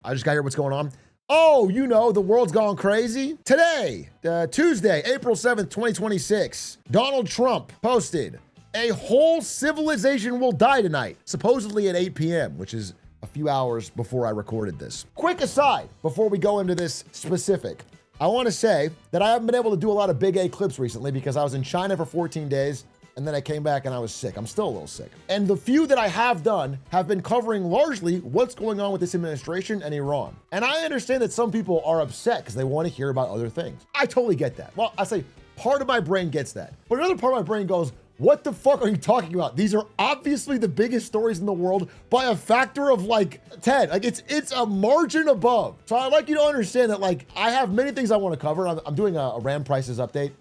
I just got here. What's going on? Oh, you know, the world's gone crazy. Today, Tuesday, April 7th, 2026, Donald Trump posted, a whole civilization will die tonight, supposedly at 8 p.m., which is a few hours before I recorded this. Quick aside, before we go into this specific, I want to say that I haven't been able to do a lot of Big A clips recently because I was in China for 14 days. And then I came back and I was sick. I'm still a little sick. And the few that I have done have been covering largely what's going on with this administration and Iran. And I understand that some people are upset because they want to hear about other things. I totally get that. Well, I say part of my brain gets that. But another part of my brain goes, what the fuck are you talking about? These are obviously the biggest stories in the world by a factor of like 10. Like it's a margin above. So I'd like you to understand that like I have many things I want to cover. I'm doing a RAM prices update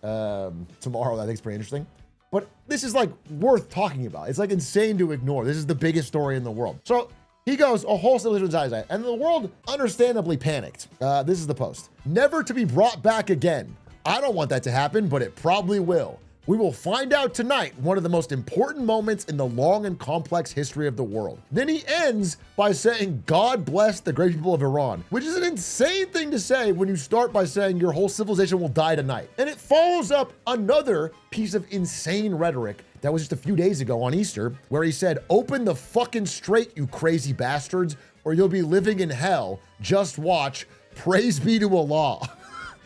tomorrow that I think is pretty interesting. But this is like worth talking about. It's like insane to ignore. This is the biggest story in the world. So he goes, a whole civilization dies, and the world understandably panicked. This is the post. Never to be brought back again. I don't want that to happen, but it probably will. We will find out tonight one of the most important moments in the long and complex history of the world. Then he ends by saying, God bless the great people of Iran, which is an insane thing to say when you start by saying your whole civilization will die tonight. And it follows up another piece of insane rhetoric that was just a few days ago on Easter, where he said, open the fucking strait, you crazy bastards, or you'll be living in hell. Just watch. Praise be to Allah.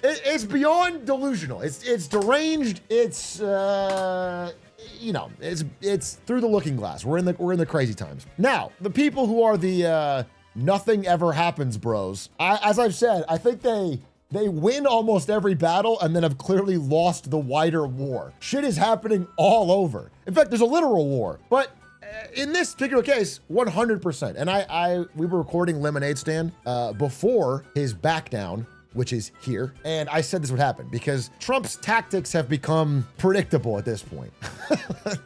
It's beyond delusional. It's deranged. It's it's through the looking glass. We're in the crazy times. Now, the people who are the nothing ever happens bros. As I've said, I think they win almost every battle and then have clearly lost the wider war. Shit is happening all over. In fact, there's a literal war. But in this particular case, 100%. And we were recording Lemonade Stand before his back down, which is here. And I said this would happen because Trump's tactics have become predictable at this point.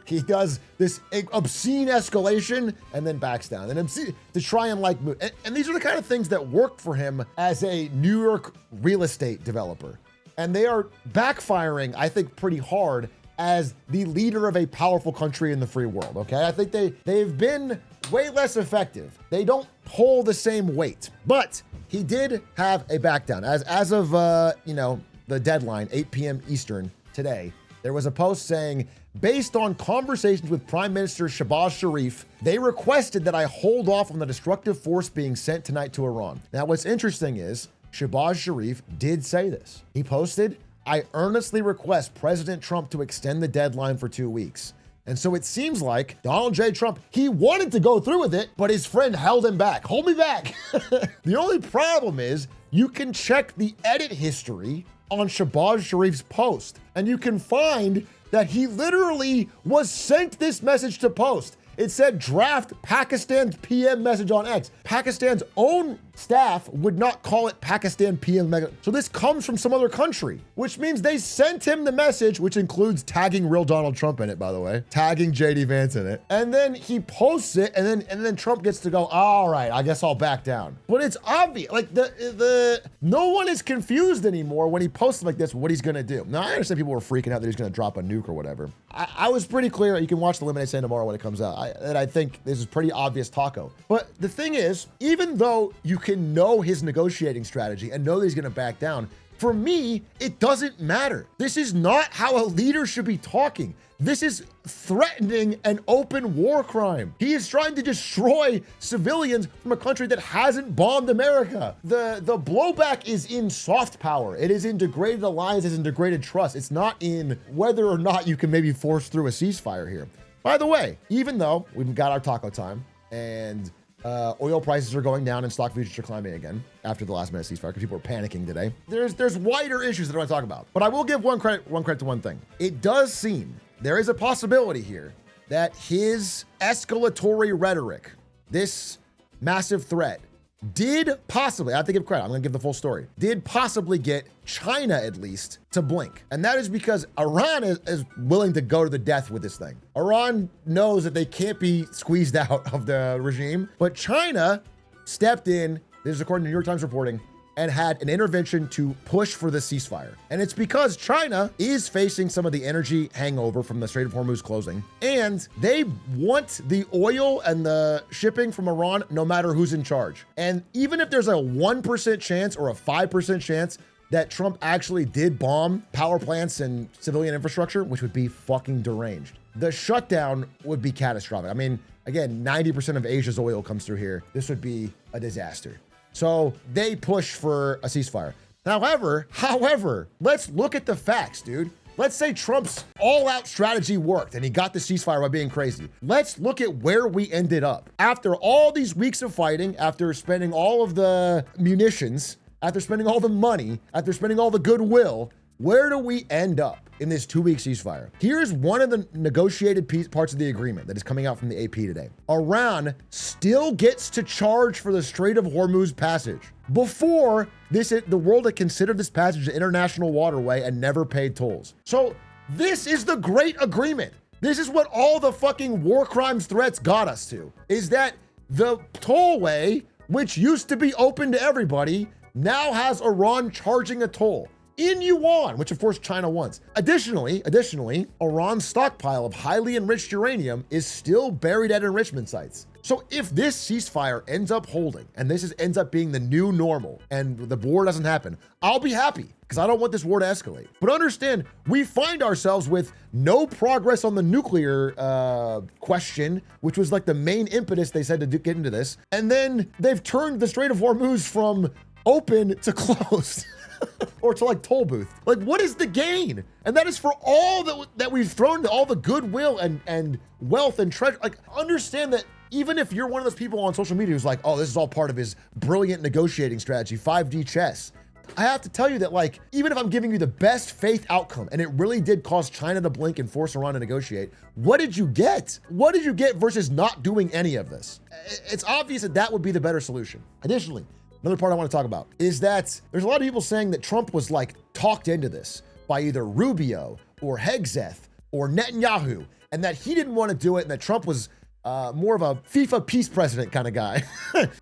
He does this obscene escalation and then backs down and obscene to try and like move. And these are the kind of things that work for him as a New York real estate developer. And they are backfiring, I think, pretty hard as the leader of a powerful country in the free world, okay? I think they've been way less effective. They don't hold the same weight, but he did have a back down. As of, the deadline, 8 p.m. Eastern today, there was a post saying, based on conversations with Prime Minister Shehbaz Sharif, they requested that I hold off on the destructive force being sent tonight to Iran. Now, what's interesting is Shehbaz Sharif did say this. He posted, I earnestly request President Trump to extend the deadline for 2 weeks. And so it seems like Donald J. Trump, he wanted to go through with it, but his friend held him back. Hold me back. The only problem is you can check the edit history on Shehbaz Sharif's post, and you can find that he literally was sent this message to post. It said draft Pakistan's PM message on X. Pakistan's own staff would not call it Pakistan PM message. So this comes from some other country, which means they sent him the message, which includes tagging real Donald Trump in it, by the way, tagging JD Vance in it. And then he posts it and then Trump gets to go, all right, I guess I'll back down. But it's obvious, like no one is confused anymore when he posts like this, what he's gonna do. Now I understand people were freaking out that he's gonna drop a nuke or whatever. I was pretty clear, you can watch the Lemonade Stand tomorrow when it comes out, that I think this is pretty obvious taco. But the thing is, even though you can know his negotiating strategy and know that he's gonna back down, for me, it doesn't matter. This is not how a leader should be talking. This is threatening an open war crime. He is trying to destroy civilians from a country that hasn't bombed America. The blowback is in soft power. It is in degraded alliances and degraded trust. It's not in whether or not you can maybe force through a ceasefire here. By the way, even though we've got our taco time and oil prices are going down and stock futures are climbing again after the last minute ceasefire because people are panicking today, there's wider issues that I want to talk about. But I will give one credit to one thing. It does seem there is a possibility here that his escalatory rhetoric, this massive threat, did possibly, I have to give credit, I'm gonna give the full story, did possibly get China at least to blink. And that is because Iran is willing to go to the death with this thing. Iran knows that they can't be squeezed out of the regime, but China stepped in, this is according to New York Times reporting, and had an intervention to push for the ceasefire. And it's because China is facing some of the energy hangover from the Strait of Hormuz closing, and they want the oil and the shipping from Iran no matter who's in charge. And even if there's a 1% chance or a 5% chance that Trump actually did bomb power plants and civilian infrastructure, which would be fucking deranged, the shutdown would be catastrophic. I mean, again, 90% of Asia's oil comes through here. This would be a disaster. So they push for a ceasefire. However, let's look at the facts, dude. Let's say Trump's all-out strategy worked and he got the ceasefire by being crazy. Let's look at where we ended up. After all these weeks of fighting, after spending all of the munitions, after spending all the money, after spending all the goodwill, where do we end up in this 2-week ceasefire? Here's one of the negotiated parts of the agreement that is coming out from the AP today. Iran still gets to charge for the Strait of Hormuz passage. Before this, the world had considered this passage an international waterway and never paid tolls. So this is the great agreement. This is what all the fucking war crimes threats got us to, is that the tollway, which used to be open to everybody, now has Iran charging a toll in yuan, which of course China wants. Additionally, Iran's stockpile of highly enriched uranium is still buried at enrichment sites. So if this ceasefire ends up holding, and this ends up being the new normal, and the war doesn't happen, I'll be happy, because I don't want this war to escalate. But understand, we find ourselves with no progress on the nuclear question, which was like the main impetus they said to get into this. And then they've turned the Strait of Hormuz from open to closed. Or to like toll booth. Like, what is the gain? And that is for all that we've thrown to all the goodwill and wealth and treasure. Like, understand that even if you're one of those people on social media who's like, oh, this is all part of his brilliant negotiating strategy, 5D chess. I have to tell you that, like, even if I'm giving you the best faith outcome and it really did cause China to blink and force Iran to negotiate, what did you get? What did you get versus not doing any of this? It's obvious that that would be the better solution. Additionally, another part I want to talk about is that there's a lot of people saying that Trump was like talked into this by either Rubio or Hegseth or Netanyahu, and that he didn't want to do it, and that Trump was more of a FIFA peace president kind of guy.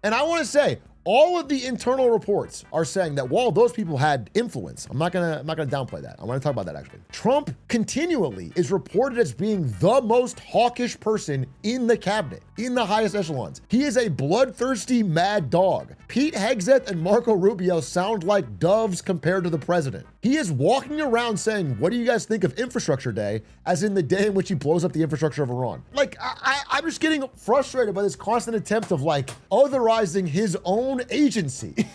And I want to say, all of the internal reports are saying that while those people had influence, I'm not gonna downplay that. I want to talk about that actually. Trump continually is reported as being the most hawkish person in the cabinet, in the highest echelons. He is a bloodthirsty mad dog. Pete Hegseth and Marco Rubio sound like doves compared to the president. He is walking around saying, what do you guys think of Infrastructure Day? As in the day in which he blows up the infrastructure of Iran. Like, I'm just getting frustrated by this constant attempt of like otherizing his own agency.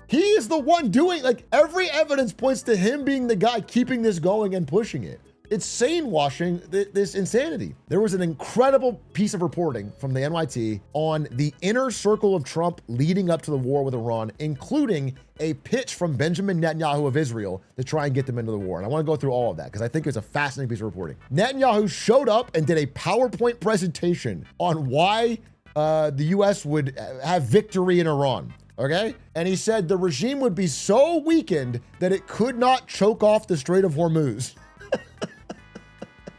He is the one doing, like, every evidence points to him being the guy keeping this going and pushing it. It's sane washing this insanity. There was an incredible piece of reporting from the NYT on the inner circle of Trump leading up to the war with Iran, including a pitch from Benjamin Netanyahu of Israel to try and get them into the war. And I want to go through all of that because I think it's a fascinating piece of reporting. Netanyahu showed up and did a PowerPoint presentation on why the US would have victory in Iran. Okay? And he said the regime would be so weakened that it could not choke off the Strait of Hormuz.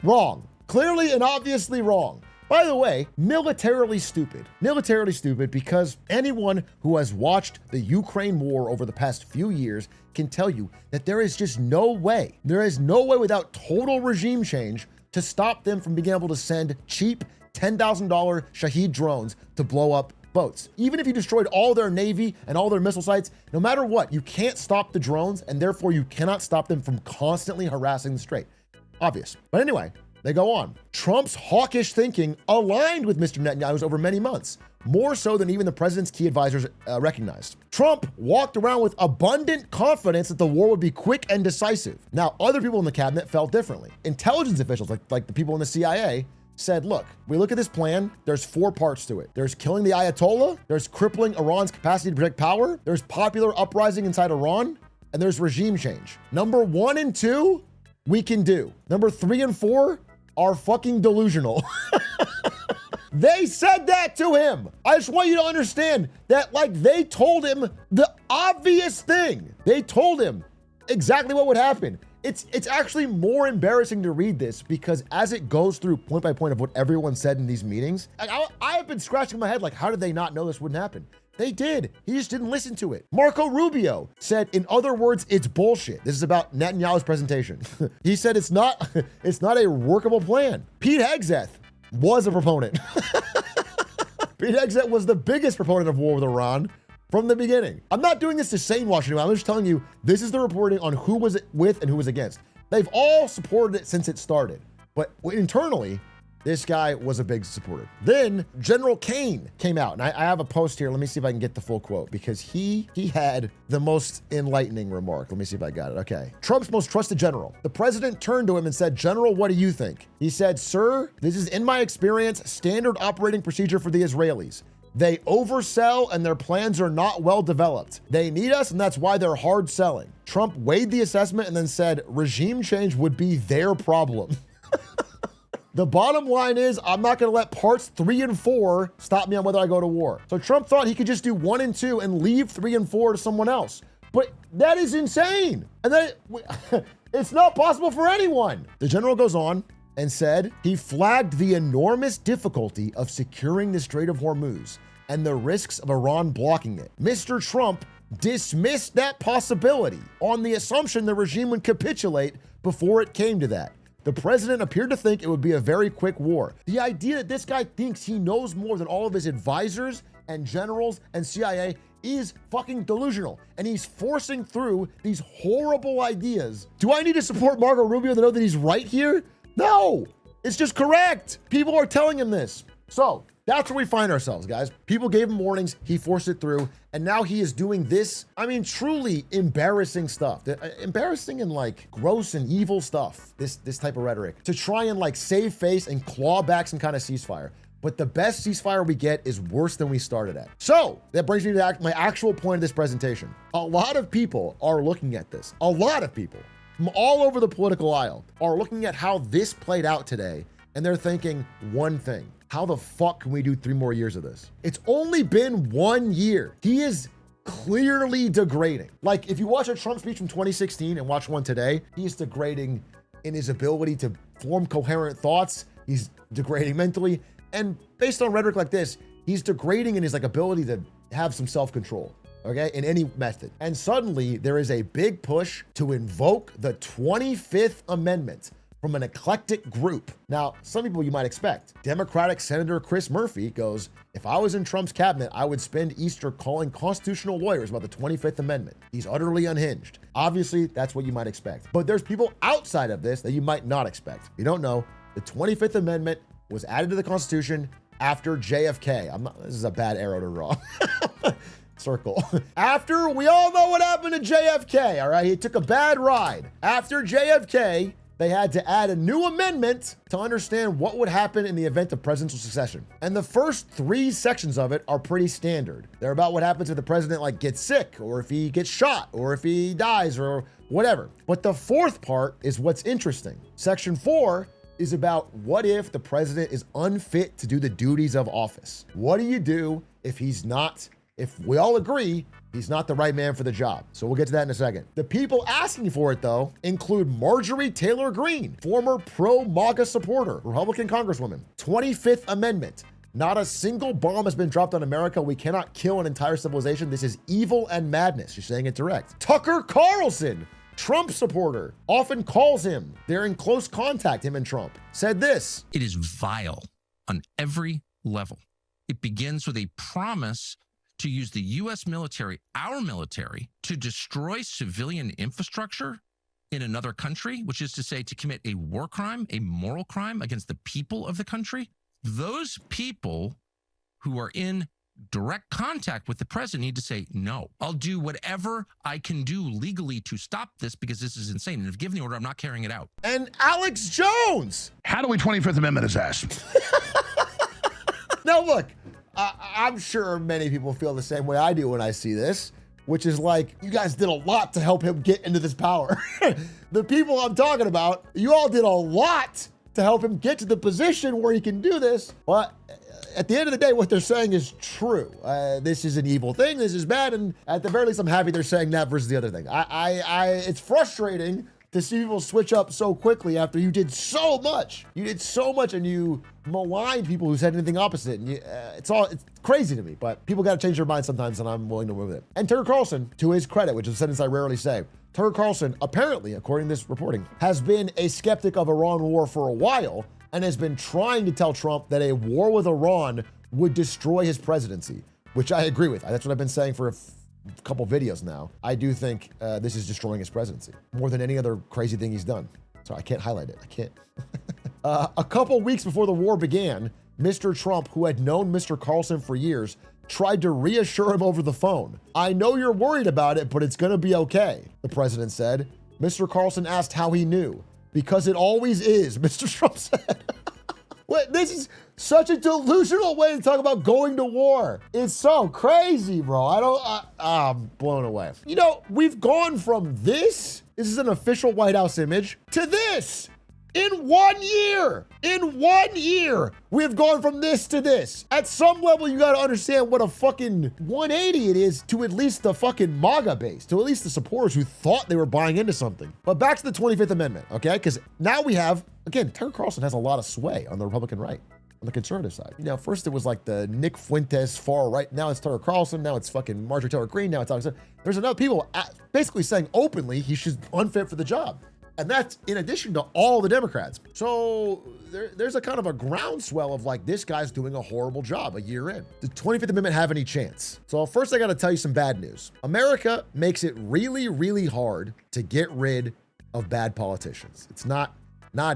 Wrong. Clearly and obviously wrong. By the way, militarily stupid. Militarily stupid because anyone who has watched the Ukraine war over the past few years can tell you that there is just no way. There is no way without total regime change to stop them from being able to send cheap $10,000 Shahed drones to blow up boats. Even if you destroyed all their navy and all their missile sites, no matter what, you can't stop the drones, and therefore you cannot stop them from constantly harassing the strait. Obvious. But anyway, they go on. Trump's hawkish thinking aligned with Mr. Netanyahu's over many months, more so than even the president's key advisors recognized. Trump walked around with abundant confidence that the war would be quick and decisive. Now, other people in the cabinet felt differently. Intelligence officials, like the people in the CIA, said, look, we look at this plan, there's 4 parts to it. There's killing the Ayatollah, there's crippling Iran's capacity to protect power, there's popular uprising inside Iran, and there's regime change. Number 1 and 2, we can do. Number 3 and 4 are fucking delusional. They said that to him. I just want you to understand that, like, they told him the obvious thing. They told him exactly what would happen. It's actually more embarrassing to read this because as it goes through point by point of what everyone said in these meetings, I have been scratching my head like, how did they not know this wouldn't happen? They did. He just didn't listen to it. Marco Rubio said, in other words, it's bullshit. This is about Netanyahu's presentation. He said it's not a workable plan. Pete Hegseth was a proponent. Pete Hegseth was the biggest proponent of war with Iran from the beginning. I'm not doing this to sane wash anyone. I'm just telling you, this is the reporting on who was with and who was against. They've all supported it since it started. But internally, this guy was a big supporter. Then General Kane came out, and I have a post here. Let me see if I can get the full quote, because he had the most enlightening remark. Let me see if I got it. Okay. Trump's most trusted general. The president turned to him and said, "General, what do you think?" He said, "Sir, this is, in my experience, standard operating procedure for the Israelis. They oversell and their plans are not well developed. They need us, and that's why they're hard selling." Trump weighed the assessment and then said, regime change would be their problem. The bottom line is, I'm not going to let parts 3 and 4 stop me on whether I go to war. So Trump thought he could just do 1 and 2 and leave 3 and 4 to someone else. But that is insane. And then it's not possible for anyone. The general goes on and said he flagged the enormous difficulty of securing the Strait of Hormuz and the risks of Iran blocking it. Mr. Trump dismissed that possibility on the assumption the regime would capitulate before it came to that. The president appeared to think it would be a very quick war. The idea that this guy thinks he knows more than all of his advisors and generals and CIA is fucking delusional. And he's forcing through these horrible ideas. Do I need to support Marco Rubio to know that he's right here? No, it's just correct. People are telling him this. So that's where we find ourselves, guys. People gave him warnings. He forced it through. And now he is doing this, I mean, truly embarrassing stuff. Embarrassing and like gross and evil stuff. This type of rhetoric to try and like save face and claw back some kind of ceasefire. But the best ceasefire we get is worse than we started at. So that brings me to my actual point of this presentation. A lot of people are looking at this. A lot of people from all over the political aisle are looking at how this played out today. And they're thinking one thing. How the fuck can we do 3 more years of this? It's only been 1 year. He is clearly degrading. Like, if you watch a Trump speech from 2016 and watch one today, he is degrading in his ability to form coherent thoughts. He's degrading mentally. And based on rhetoric like this, he's degrading in his like ability to have some self-control, okay, in any method. And suddenly there is a big push to invoke the 25th Amendment from an eclectic group. Now, some people you might expect. Democratic Senator Chris Murphy goes, if I was in Trump's cabinet, I would spend Easter calling constitutional lawyers about the 25th Amendment. He's utterly unhinged. Obviously, that's what you might expect. But there's people outside of this that you might not expect. If you don't know, the 25th Amendment was added to the Constitution after JFK. This is a bad arrow to draw. Circle. After, we all know what happened to JFK, all right? He took a bad ride. After JFK, they had to add a new amendment to understand what would happen in the event of presidential succession. And the first 3 sections of it are pretty standard. They're about what happens if the president like gets sick, or if he gets shot, or if he dies, or whatever. But the 4th part is what's interesting. Section 4 is about what if the president is unfit to do the duties of office? What do you do if if we all agree he's not the right man for the job? So we'll get to that in a second. The people asking for it, though, include Marjorie Taylor Greene, former pro-MAGA supporter, Republican Congresswoman. 25th Amendment. Not a single bomb has been dropped on America. We cannot kill an entire civilization. This is evil and madness. She's saying it direct. Tucker Carlson, Trump supporter, often calls him. They're in close contact, him and Trump. Said this. It is vile on every level. It begins with a promise to use the U.S. military, our military, to destroy civilian infrastructure in another country, which is to say to commit a war crime, a moral crime against the people of the country. Those people who are in direct contact with the president need to say, no, I'll do whatever I can do legally to stop this because this is insane. And if given the order, I'm not carrying it out. And Alex Jones. How do we 25th Amendment his ass? Now, look, I'm sure many people feel the same way I do when I see this, which is like, you guys did a lot to help him get into this power. The people I'm talking about, you all did a lot to help him get to the position where he can do this. But at the end of the day, what they're saying is true. This is an evil thing. This is bad. And at the very least, I'm happy they're saying that versus the other thing. It's frustrating to see people switch up so quickly after you did so much. You did so much and you maligned people who said anything opposite. And it's crazy to me, but people got to change their minds sometimes, and I'm willing to move it. And Tucker Carlson, to his credit, which is a sentence I rarely say, Tucker Carlson, apparently, according to this reporting, has been a skeptic of Iran war for a while and has been trying to tell Trump that a war with Iran would destroy his presidency, which I agree with. That's what I've been saying for a couple videos now. I do think this is destroying his presidency more than any other crazy thing he's done. So I can't highlight it. I can't. A couple weeks before the war began, Mr. Trump, who had known Mr. Carlson for years, tried to reassure him over the phone. "I know you're worried about it, but it's going to be okay," the president said. Mr. Carlson asked how he knew. "Because it always is," Mr. Trump said. Wait, this is such a delusional way to talk about going to war. It's so crazy, bro. I'm blown away. You know, we've gone from this is an official White House image, to this. In 1 year, we've gone from this to this. At some level, you got to understand what a fucking 180 it is to at least the fucking MAGA base, to at least the supporters who thought they were buying into something. But back to the 25th Amendment, okay? Because now we have, again, Tucker Carlson has a lot of sway on the Republican right, on the conservative side. You know, first it was like the Nick Fuentes far right. Now it's Tucker Carlson. Now it's fucking Marjorie Taylor Greene. Now it's Alex. There's enough people basically saying openly he should unfit for the job. And that's in addition to all the Democrats. So there's a kind of a groundswell of like, this guy's doing a horrible job a year in. Does the 25th Amendment have any chance? So first I got to tell you some bad news. America makes it really, really hard to get rid of bad politicians. It's not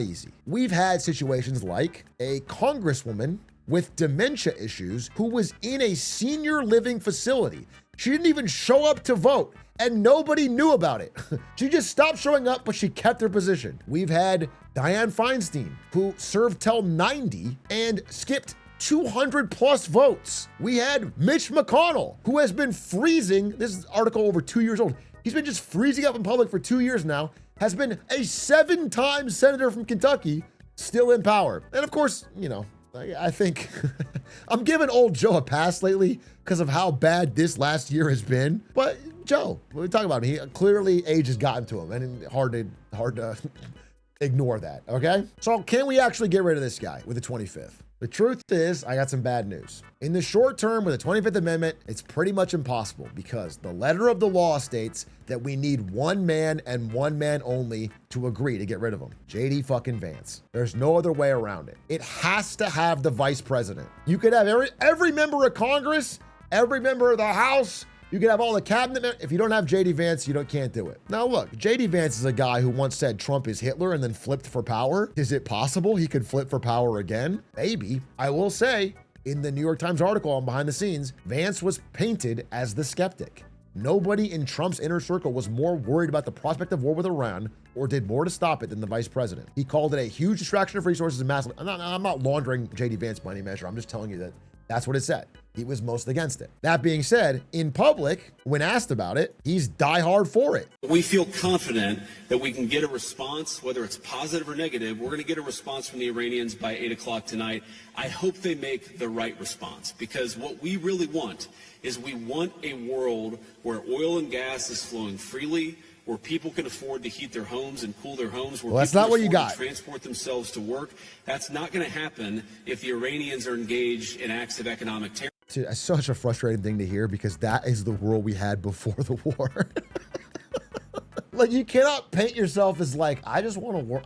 easy. We've had situations like a congresswoman with dementia issues who was in a senior living facility. She didn't even show up to vote, and nobody knew about it. She just stopped showing up, but she kept her position. We've had Dianne Feinstein, who served till 90 and skipped 200 plus votes. We had Mitch McConnell, who has been freezing. This is an article over 2 years old. He's been just freezing up in public for 2 years now, has been a 7-time senator from Kentucky, still in power. And of course, you know, I think I'm giving old Joe a pass lately because of how bad this last year has been. But Joe, what are we talking about? He clearly age has gotten to him, and hard to ignore that. Okay, so can we actually get rid of this guy with the 25th? The truth is, I got some bad news. In the short term with the 25th Amendment, it's pretty much impossible because the letter of the law states that we need one man and one man only to agree to get rid of him. JD fucking Vance. There's no other way around it. It has to have the vice president. You could have every member of Congress, every member of the House. You can have all the cabinet. If you don't have JD Vance, you can't do it. Now look, JD Vance is a guy who once said Trump is Hitler and then flipped for power. Is it possible he could flip for power again? Maybe. I will say, in the New York Times article on Behind the Scenes, Vance was painted as the skeptic. Nobody in Trump's inner circle was more worried about the prospect of war with Iran or did more to stop it than the vice president. He called it a huge distraction of resources and massive. I'm not laundering JD Vance by any measure. I'm just telling you that that's what it said. He was most against it. That being said, in public, when asked about it, he's diehard for it. We feel confident that we can get a response, whether it's positive or negative. We're going to get a response from the Iranians by 8 o'clock tonight. I hope they make the right response, because what we really want is we want a world where oil and gas is flowing freely, where people can afford to heat their homes and cool their homes, where that's people not what you can got. Transport themselves to work. That's not going to happen if the Iranians are engaged in acts of economic terror. Dude, it's such a frustrating thing to hear because that is the world we had before the war. Like, you cannot paint yourself as like, I just want to war.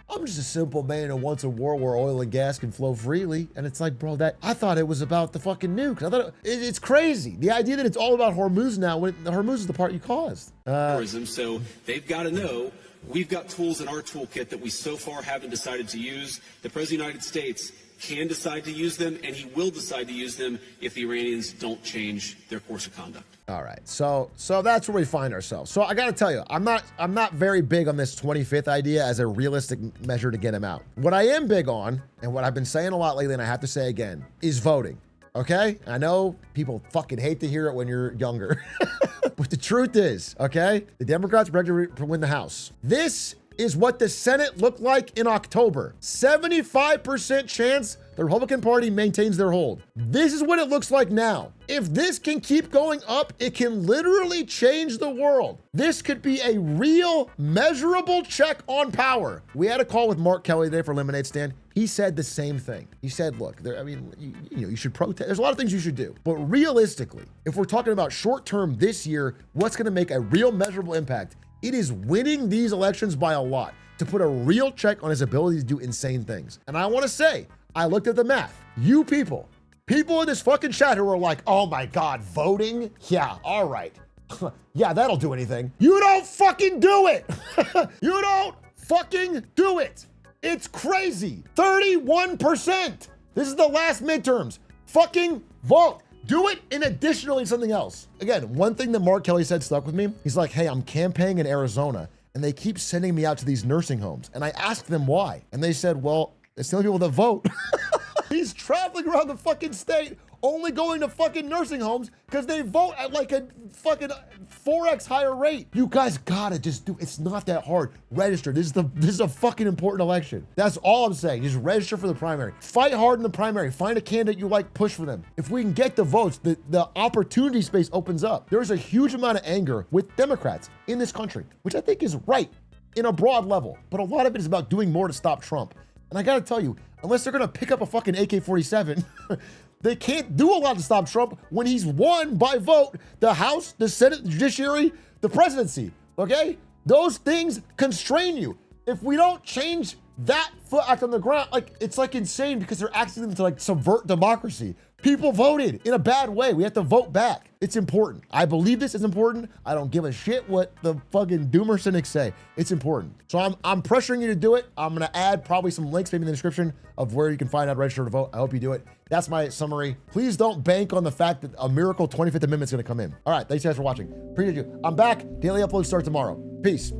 I'm just a simple man who wants a war where oil and gas can flow freely. And it's like, bro, I thought it was about the fucking nukes. I thought it's crazy. The idea that it's all about Hormuz now, when Hormuz is the part you caused. So they've got to know we've got tools in our toolkit that we so far haven't decided to use. The President of the United States can decide to use them, and he will decide to use them if the Iranians don't change their course of conduct. All right, so that's where we find ourselves. So I got to tell you, I'm not very big on this 25th idea as a realistic measure to get him out. What I am big on, and what I've been saying a lot lately, and I have to say again, is voting. Okay, I know people fucking hate to hear it when you're younger, but the truth is, okay, the Democrats are projected to win the House. This is what the Senate looked like in October. 75% chance the Republican Party maintains their hold. This is what it looks like now. If this can keep going up, it can literally change the world. This could be a real measurable check on power. We had a call with Mark Kelly today for Lemonade Stand. He said the same thing. He said, look, you should protest. There's a lot of things you should do. But realistically, if we're talking about short term this year, what's going to make a real measurable impact? It is winning these elections by a lot to put a real check on his ability to do insane things. And I want to say, I looked at the math. You people in this fucking chat who are like, oh my God, voting? Yeah, all right. Yeah, that'll do anything. You don't fucking do it. You don't fucking do it. It's crazy. 31%. This is the last midterms. Fucking vote. Do it in additionally something else. Again, one thing that Mark Kelly said stuck with me. He's like, hey, I'm campaigning in Arizona and they keep sending me out to these nursing homes. And I asked them why. And they said, well, it's the only people that vote. He's traveling around the fucking state, only going to fucking nursing homes because they vote at like a fucking 4x higher rate. You guys gotta just do, it's not that hard. Register. This is a fucking important election. That's all I'm saying. Just register for the primary. Fight hard in the primary. Find a candidate you like, push for them. If we can get the votes, the opportunity space opens up. There's a huge amount of anger with Democrats in this country, which I think is right in a broad level. But a lot of it is about doing more to stop Trump. And I gotta tell you, unless they're gonna pick up a fucking AK-47, they can't do a lot to stop Trump when he's won by vote the House, the Senate, the Judiciary, the presidency, okay? Those things constrain you. If we don't change that foot act on the ground, like, it's like insane because they're asking them to like subvert democracy. People voted in a bad way. We have to vote back. It's important. I believe this is important. I don't give a shit what the fucking doomer cynics say. It's important. So I'm pressuring you to do it. I'm gonna add probably some links maybe in the description of where you can find out register to vote. I hope you do it. That's my summary. Please don't bank on the fact that a miracle 25th Amendment is gonna come in. All right, thanks guys for watching. Appreciate you. I'm back. Daily uploads start tomorrow. Peace.